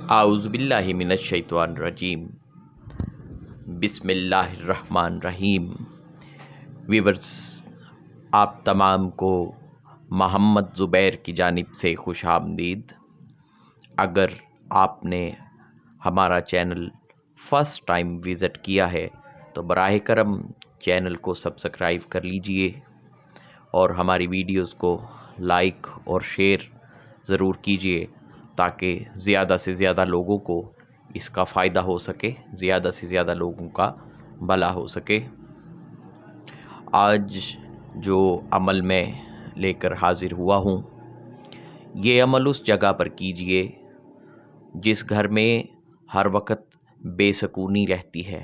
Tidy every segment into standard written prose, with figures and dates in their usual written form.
اعوذ باللہ من الشیطان الرجیم، بسم اللہ الرحمن الرحیم۔ ویورز، آپ تمام کو محمد زبیر کی جانب سے خوش آمدید۔ اگر آپ نے ہمارا چینل فرسٹ ٹائم وزٹ کیا ہے تو براہ کرم چینل کو سبسکرائب کر لیجئے اور ہماری ویڈیوز کو لائک اور شیئر ضرور کیجئے تاکہ زیادہ سے زیادہ لوگوں کو اس کا فائدہ ہو سکے، زیادہ سے زیادہ لوگوں کا بھلا ہو سکے۔ آج جو عمل میں لے کر حاضر ہوا ہوں، یہ عمل اس جگہ پر کیجئے جس گھر میں ہر وقت بے سکونی رہتی ہے،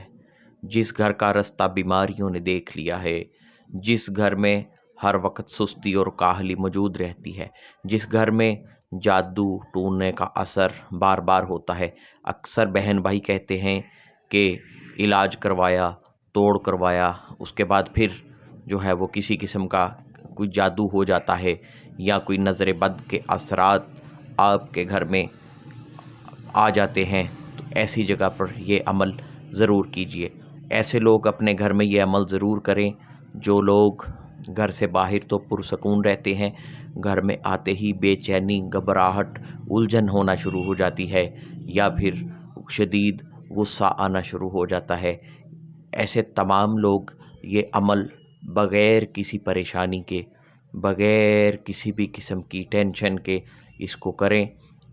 جس گھر کا رستہ بیماریوں نے دیکھ لیا ہے، جس گھر میں ہر وقت سستی اور کاہلی موجود رہتی ہے، جس گھر میں جادو ٹونے کا اثر بار بار ہوتا ہے۔ اکثر بہن بھائی کہتے ہیں کہ علاج کروایا، توڑ کروایا، اس کے بعد پھر جو ہے وہ کسی قسم کا کوئی جادو ہو جاتا ہے یا کوئی نظر بد کے اثرات آپ کے گھر میں آ جاتے ہیں، تو ایسی جگہ پر یہ عمل ضرور کیجئے۔ ایسے لوگ اپنے گھر میں یہ عمل ضرور کریں جو لوگ گھر سے باہر تو پرسکون رہتے ہیں، گھر میں آتے ہی بے چینی، گھبراہٹ، الجھن ہونا شروع ہو جاتی ہے یا پھر شدید غصہ آنا شروع ہو جاتا ہے۔ ایسے تمام لوگ یہ عمل بغیر کسی پریشانی کے، بغیر کسی بھی قسم کی ٹینشن کے اس کو کریں۔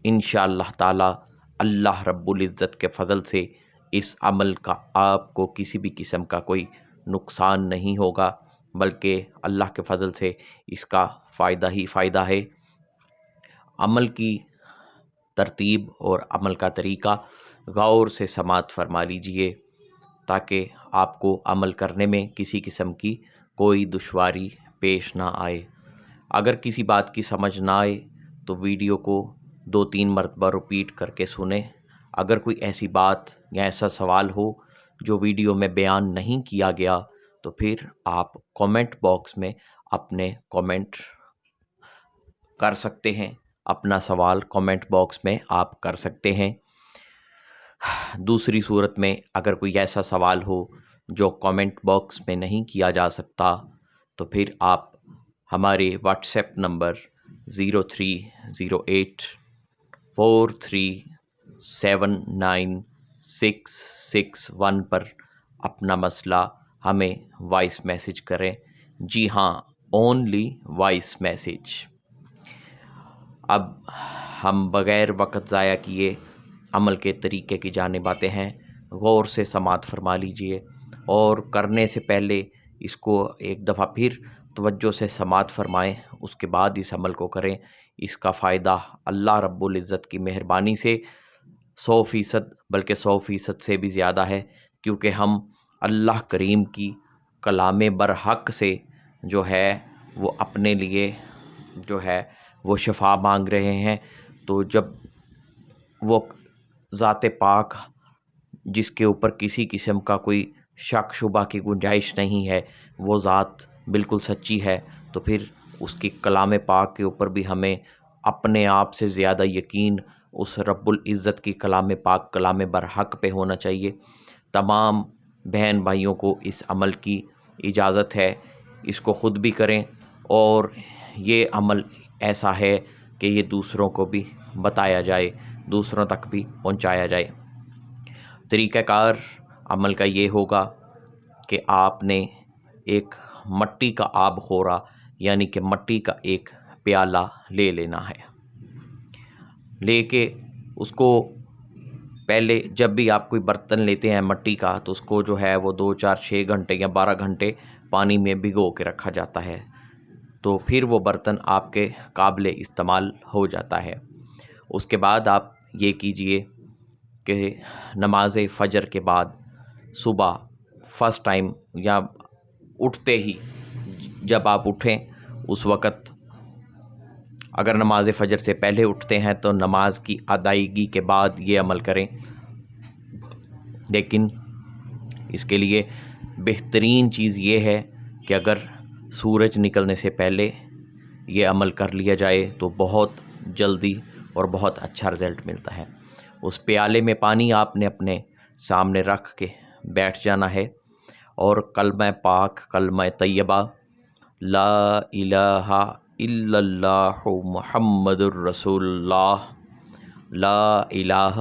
انشاءاللہ تعالی اللہ رب العزت کے فضل سے اس عمل کا آپ کو کسی بھی قسم کا کوئی نقصان نہیں ہوگا، بلکہ اللہ کے فضل سے اس کا فائدہ ہی فائدہ ہے۔ عمل کی ترتیب اور عمل کا طریقہ غور سے سماعت فرما لیجئے تاکہ آپ کو عمل کرنے میں کسی قسم کی کوئی دشواری پیش نہ آئے۔ اگر کسی بات کی سمجھ نہ آئے تو ویڈیو کو 2-3 مرتبہ ریپیٹ کر کے سنیں۔ اگر کوئی ایسی بات یا ایسا سوال ہو جو ویڈیو میں بیان نہیں کیا گیا تو پھر آپ کامنٹ باکس میں اپنے کامنٹ کر سکتے ہیں، اپنا سوال کامنٹ باکس میں آپ کر سکتے ہیں۔ دوسری صورت میں اگر کوئی ایسا سوال ہو جو کامنٹ باکس میں نہیں کیا جا سکتا تو پھر آپ ہمارے واٹس ایپ نمبر 0308437961 پر اپنا مسئلہ ہمیں وائس میسج کریں۔ جی ہاں، اونلی وائس میسج۔ اب ہم بغیر وقت ضائع کیے عمل کے طریقے کی جانب آتے ہیں۔ غور سے سماعت فرما لیجئے اور کرنے سے پہلے اس کو ایک دفعہ پھر توجہ سے سماعت فرمائیں، اس کے بعد اس عمل کو کریں۔ اس کا فائدہ اللہ رب العزت کی مہربانی سے 100% بلکہ 100% سے بھی زیادہ ہے، کیونکہ ہم اللہ کریم کی کلام برحق سے جو ہے وہ اپنے لیے جو ہے وہ شفا مانگ رہے ہیں۔ تو جب وہ ذات پاک جس کے اوپر کسی قسم کا کوئی شک شبہ کی گنجائش نہیں ہے، وہ ذات بالکل سچی ہے، تو پھر اس کی کلام پاک کے اوپر بھی ہمیں اپنے آپ سے زیادہ یقین اس رب العزت کی کلام پاک، کلام برحق پہ ہونا چاہیے۔ تمام بہن بھائیوں کو اس عمل کی اجازت ہے، اس کو خود بھی کریں اور یہ عمل ایسا ہے کہ یہ دوسروں کو بھی بتایا جائے، دوسروں تک بھی پہنچایا جائے۔ طریقہ کار عمل کا یہ ہوگا کہ آپ نے ایک مٹی کا آب خورا یعنی کہ مٹی کا ایک پیالہ لے لینا ہے۔ لے کے اس کو پہلے جب بھی آپ کوئی برتن لیتے ہیں مٹی کا تو اس کو جو ہے وہ 2 4 6 گھنٹے یا 12 گھنٹے پانی میں بھگو کے رکھا جاتا ہے، تو پھر وہ برتن آپ کے قابل استعمال ہو جاتا ہے۔ اس کے بعد آپ یہ کیجئے کہ نماز فجر کے بعد صبح فرسٹ ٹائم یا اٹھتے ہی جب آپ اٹھیں اس وقت، اگر نماز فجر سے پہلے اٹھتے ہیں تو نماز کی ادائیگی کے بعد یہ عمل کریں، لیکن اس کے لیے بہترین چیز یہ ہے کہ اگر سورج نکلنے سے پہلے یہ عمل کر لیا جائے تو بہت جلدی اور بہت اچھا رزلٹ ملتا ہے۔ اس پیالے میں پانی آپ نے اپنے سامنے رکھ کے بیٹھ جانا ہے اور کلمہ پاک، کلمہ طیبہ لا الہ الا اللہ محمد الرسول اللہ، لا الہ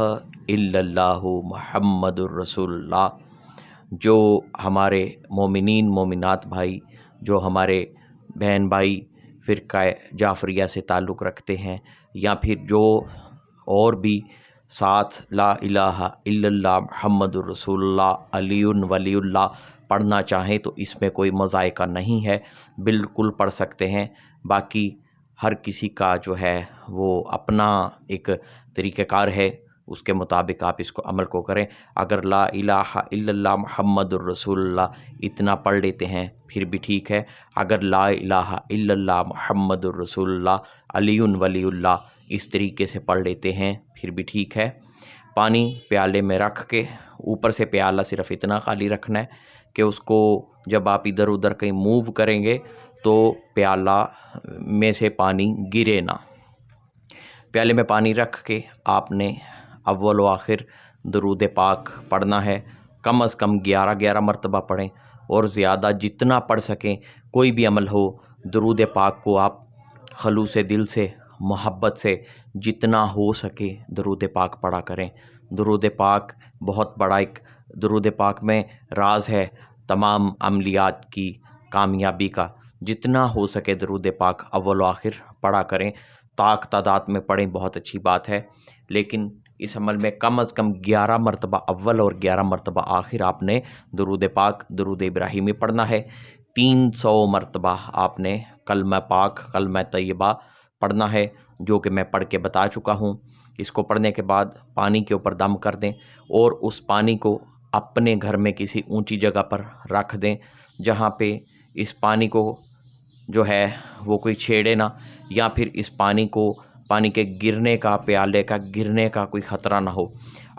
الا اللہ محمد الرسول اللہ، جو ہمارے مومنین مومنات بھائی، جو ہمارے بہن بھائی فرقہ جعفریہ سے تعلق رکھتے ہیں، یا پھر جو اور بھی ساتھ لا الہ الا اللہ محمد الرسول اللہ علی ولی اللہ پڑھنا چاہیں تو اس میں کوئی مذائقہ نہیں ہے، بالکل پڑھ سکتے ہیں۔ باقی ہر کسی کا جو ہے وہ اپنا ایک طریقہ کار ہے، اس کے مطابق آپ اس کو عمل کو کریں۔ اگر لا الہ الا اللہ محمد الرسول اللہ اتنا پڑھ لیتے ہیں پھر بھی ٹھیک ہے، اگر لا الہ الا اللہ محمد الرسول اللہ علی ولی اللہ اس طریقے سے پڑھ لیتے ہیں پھر بھی ٹھیک ہے۔ پانی پیالے میں رکھ کے اوپر سے پیالہ صرف اتنا خالی رکھنا ہے کہ اس کو جب آپ ادھر ادھر کہیں موو کریں گے تو پیالہ میں سے پانی گرے نہ۔ پیالے میں پانی رکھ کے آپ نے اول و آخر درود پاک پڑھنا ہے، کم از کم 11 مرتبہ پڑھیں، اور زیادہ جتنا پڑھ سکیں، کوئی بھی عمل ہو درود پاک کو آپ خلوص دل سے محبت سے جتنا ہو سکے درود پاک پڑھا کریں۔ درود پاک بہت بڑا ایک درود پاک میں راز ہے تمام عملیات کی کامیابی کا، جتنا ہو سکے درود پاک اول و آخر پڑھا کریں، طاق تعداد میں پڑھیں بہت اچھی بات ہے، لیکن اس عمل میں کم از کم 11 مرتبہ اول اور 11 مرتبہ آخر آپ نے درود پاک درود ابراہیمی پڑھنا ہے۔ 300 مرتبہ آپ نے کلمہ پاک کلمہ طیبہ پڑھنا ہے، جو کہ میں پڑھ کے بتا چکا ہوں۔ اس کو پڑھنے کے بعد پانی کے اوپر دم کر دیں اور اس پانی کو اپنے گھر میں کسی اونچی جگہ پر رکھ دیں، جہاں پہ اس پانی کو جو ہے وہ کوئی چھیڑے نہ، یا پھر اس پانی کو پانی کے گرنے کا، پیالے کا گرنے کا کوئی خطرہ نہ ہو۔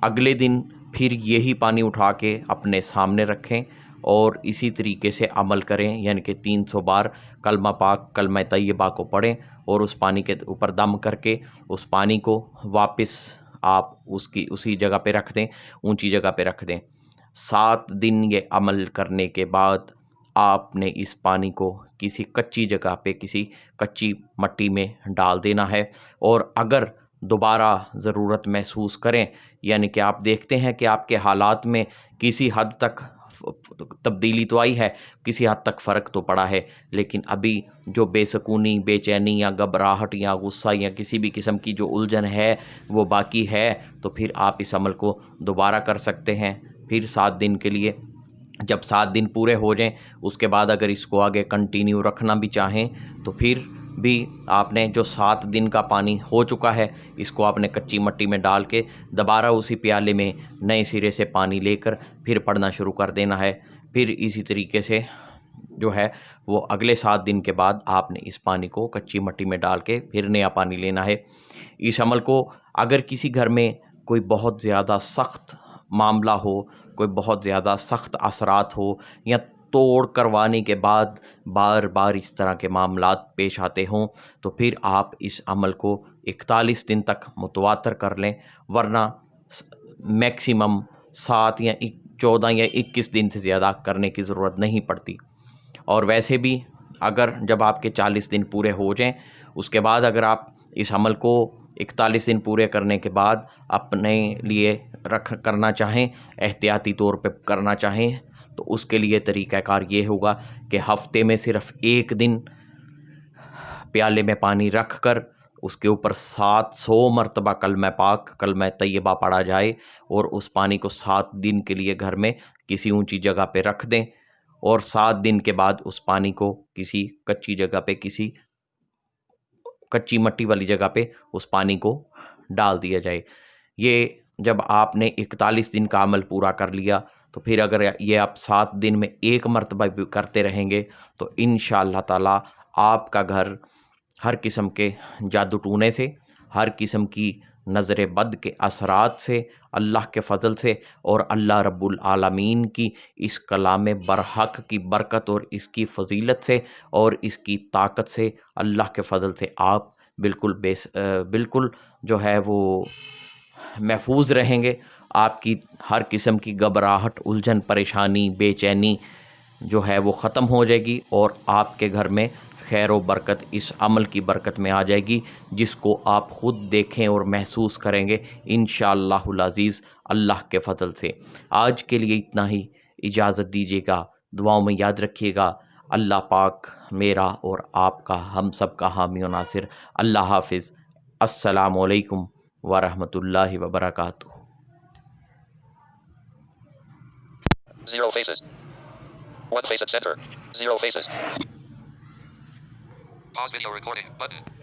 اگلے دن پھر یہی پانی اٹھا کے اپنے سامنے رکھیں اور اسی طریقے سے عمل کریں، یعنی کہ 300 بار کلمہ پاک کلمہ طیبہ کو پڑھیں اور اس پانی کے اوپر دم کر کے اس پانی کو واپس آپ اسی جگہ پہ رکھ دیں، اونچی جگہ پہ رکھ دیں۔ 7 دن یہ عمل کرنے کے بعد آپ نے اس پانی کو کسی کچی جگہ پہ کسی کچی مٹی میں ڈال دینا ہے، اور اگر دوبارہ ضرورت محسوس کریں، یعنی کہ آپ دیکھتے ہیں کہ آپ کے حالات میں کسی حد تک تبدیلی تو آئی ہے، کسی حد تک فرق تو پڑا ہے، لیکن ابھی جو بے سکونی، بے چینی یا گھبراہٹ یا غصہ یا کسی بھی قسم کی جو الجھن ہے وہ باقی ہے، تو پھر آپ اس عمل کو دوبارہ کر سکتے ہیں، پھر 7 دن کے لیے۔ جب 7 دن پورے ہو جائیں اس کے بعد اگر اس کو آگے کنٹینیو رکھنا بھی چاہیں تو پھر بھی آپ نے جو 7 دن کا پانی ہو چکا ہے اس کو آپ نے کچی مٹی میں ڈال کے دوبارہ اسی پیالے میں نئے سرے سے پانی لے کر پھر پڑھنا شروع کر دینا ہے۔ پھر اسی طریقے سے جو ہے وہ اگلے 7 دن کے بعد آپ نے اس پانی کو کچی مٹی میں ڈال کے پھر نیا پانی لینا ہے۔ اس عمل کو اگر کسی گھر میں کوئی بہت زیادہ سخت معاملہ ہو، کوئی بہت زیادہ سخت اثرات ہو، یا توڑ کروانے کے بعد بار بار اس طرح کے معاملات پیش آتے ہوں، تو پھر آپ اس عمل کو 41 دن تک متواتر کر لیں، ورنہ میکسیمم 7 یا 14 یا 21 دن سے زیادہ کرنے کی ضرورت نہیں پڑتی۔ اور ویسے بھی اگر جب آپ کے 40 دن پورے ہو جائیں اس کے بعد اگر آپ اس عمل کو 41 دن پورے کرنے کے بعد اپنے لیے کرنا چاہیں، احتیاطی طور پہ کرنا چاہیں، تو اس کے لیے طریقہ کار یہ ہوگا کہ ہفتے میں صرف 1 دن پیالے میں پانی رکھ کر اس کے اوپر 700 مرتبہ کلمہ پاک کلمہ طیبہ پڑھا جائے، اور اس پانی کو 7 دن کے لیے گھر میں کسی اونچی جگہ پہ رکھ دیں، اور 7 دن کے بعد اس پانی کو کسی کچی جگہ پہ کسی کچی مٹی والی جگہ پہ اس پانی کو ڈال دیا جائے۔ یہ جب آپ نے 41 دن کا عمل پورا کر لیا تو پھر اگر یہ آپ 7 دن میں 1 مرتبہ بھی کرتے رہیں گے تو انشاءاللہ تعالی آپ کا گھر ہر قسم کے جادو ٹونے سے، ہر قسم کی نظر بد کے اثرات سے، اللہ کے فضل سے اور اللہ رب العالمین کی اس کلام برحق کی برکت اور اس کی فضیلت سے اور اس کی طاقت سے، اللہ کے فضل سے آپ بالکل جو ہے وہ محفوظ رہیں گے، آپ کی ہر قسم کی گھبراہٹ، الجھن، پریشانی، بے چینی جو ہے وہ ختم ہو جائے گی، اور آپ کے گھر میں خیر و برکت اس عمل کی برکت میں آ جائے گی، جس کو آپ خود دیکھیں اور محسوس کریں گے انشاءاللہ العزیز اللہ کے فضل سے۔ آج کے لیے اتنا ہی، اجازت دیجیے گا، دعاؤں میں یاد رکھیے گا۔ اللہ پاک میرا اور آپ کا، ہم سب کا حامی و ناصر۔ اللہ حافظ۔ السلام علیکم ورحمۃ اللہ وبرکاتہ۔ Zero faces. One face at center. Zero faces. Pause video recording button.